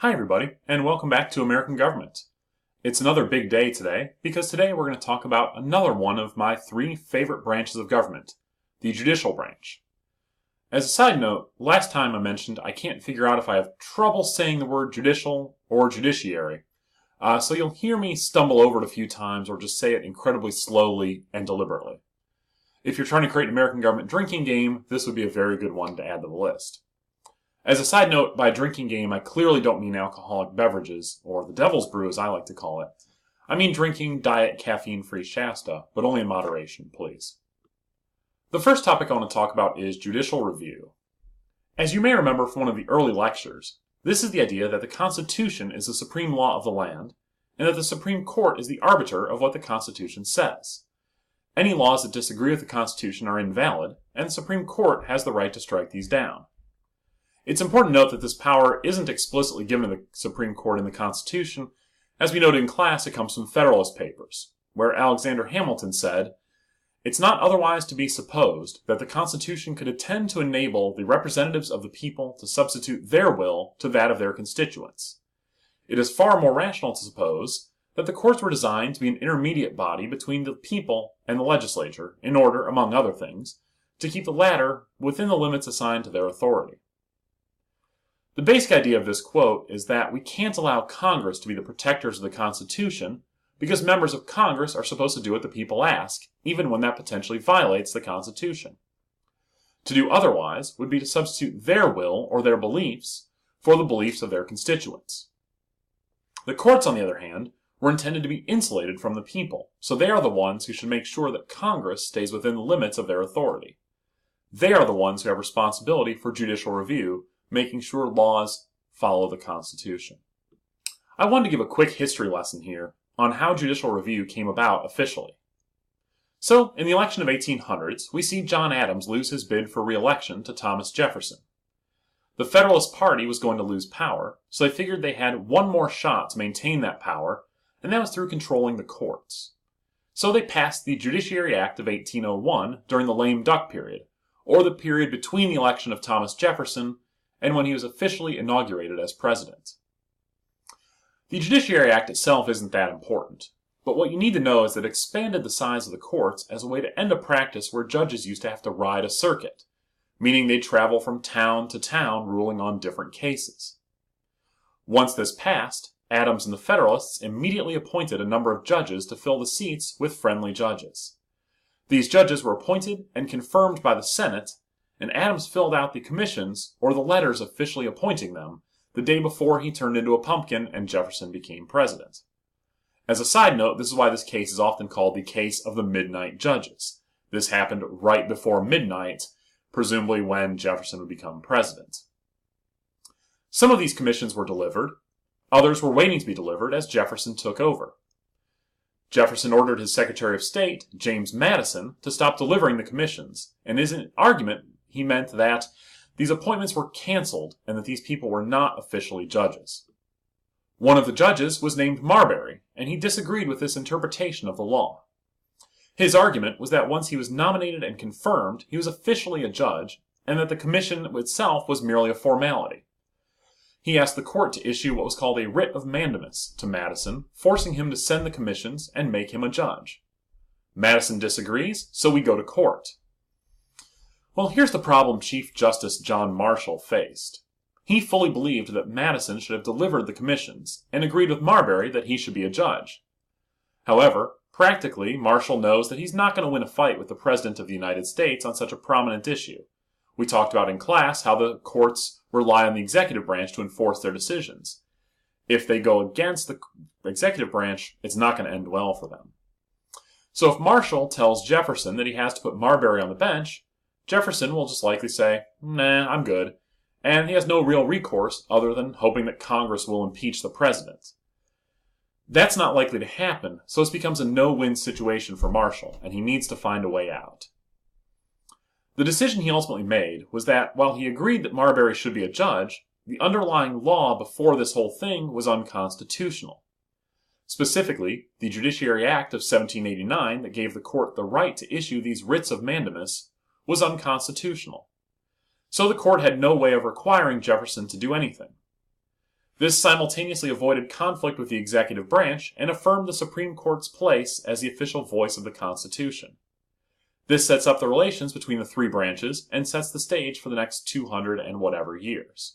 Hi everybody, and welcome back to American Government. It's another big day today, because today we're going to talk about another one of my three favorite branches of government, the judicial branch. As a side note, last time I mentioned I can't figure out if I have trouble saying the word judicial or judiciary, so you'll hear me stumble over it a few times or just say it incredibly slowly and deliberately. If you're trying to create an American Government drinking game, this would be a very good one to add to the list. As a side note, by drinking game, I clearly don't mean alcoholic beverages, or the devil's brew as I like to call it. I mean drinking diet caffeine-free Shasta, but only in moderation, please. The first topic I want to talk about is judicial review. As you may remember from one of the early lectures, this is the idea that the Constitution is the supreme law of the land, and that the Supreme Court is the arbiter of what the Constitution says. Any laws that disagree with the Constitution are invalid, and the Supreme Court has the right to strike these down. It's important to note that this power isn't explicitly given to the Supreme Court in the Constitution. As we noted in class, it comes from Federalist Papers, where Alexander Hamilton said, "It's not otherwise to be supposed that the Constitution could intend to enable the representatives of the people to substitute their will to that of their constituents. It is far more rational to suppose that the courts were designed to be an intermediate body between the people and the legislature in order, among other things, to keep the latter within the limits assigned to their authority." The basic idea of this quote is that we can't allow Congress to be the protectors of the Constitution because members of Congress are supposed to do what the people ask, even when that potentially violates the Constitution. To do otherwise would be to substitute their will or their beliefs for the beliefs of their constituents. The courts, on the other hand, were intended to be insulated from the people, so they are the ones who should make sure that Congress stays within the limits of their authority. They are the ones who have responsibility for judicial review, making sure laws follow the Constitution. I wanted to give a quick history lesson here on how judicial review came about officially. So, in the election of 1800s, we see John Adams lose his bid for re-election to Thomas Jefferson. The Federalist Party was going to lose power, so they figured they had one more shot to maintain that power, and that was through controlling the courts. So they passed the Judiciary Act of 1801 during the lame duck period, or the period between the election of Thomas Jefferson and when he was officially inaugurated as president. The Judiciary Act itself isn't that important, but what you need to know is that it expanded the size of the courts as a way to end a practice where judges used to have to ride a circuit, meaning they'd travel from town to town ruling on different cases. Once this passed, Adams and the Federalists immediately appointed a number of judges to fill the seats with friendly judges. These judges were appointed and confirmed by the Senate, and Adams filled out the commissions, or the letters officially appointing them, the day before he turned into a pumpkin and Jefferson became president. As a side note, this is why this case is often called the case of the Midnight Judges. This happened right before midnight, presumably when Jefferson would become president. Some of these commissions were delivered, others were waiting to be delivered as Jefferson took over. Jefferson ordered his Secretary of State, James Madison, to stop delivering the commissions, and in his argument, he meant that these appointments were canceled and that these people were not officially judges. One of the judges was named Marbury, and he disagreed with this interpretation of the law. His argument was that once he was nominated and confirmed, he was officially a judge, and that the commission itself was merely a formality. He asked the court to issue what was called a writ of mandamus to Madison, forcing him to send the commissions and make him a judge. Madison disagrees, so we go to court. Well, here's the problem Chief Justice John Marshall faced. He fully believed that Madison should have delivered the commissions, and agreed with Marbury that he should be a judge. However, practically, Marshall knows that he's not going to win a fight with the President of the United States on such a prominent issue. We talked about in class how the courts rely on the executive branch to enforce their decisions. If they go against the executive branch, it's not going to end well for them. So if Marshall tells Jefferson that he has to put Marbury on the bench, Jefferson will just likely say, "Nah, I'm good," and he has no real recourse other than hoping that Congress will impeach the president. That's not likely to happen, so this becomes a no-win situation for Marshall, and he needs to find a way out. The decision he ultimately made was that while he agreed that Marbury should be a judge, the underlying law before this whole thing was unconstitutional. Specifically, the Judiciary Act of 1789 that gave the court the right to issue these writs of mandamus was unconstitutional. So the court had no way of requiring Jefferson to do anything. This simultaneously avoided conflict with the executive branch and affirmed the Supreme Court's place as the official voice of the Constitution. This sets up the relations between the three branches and sets the stage for the next 200 and whatever years.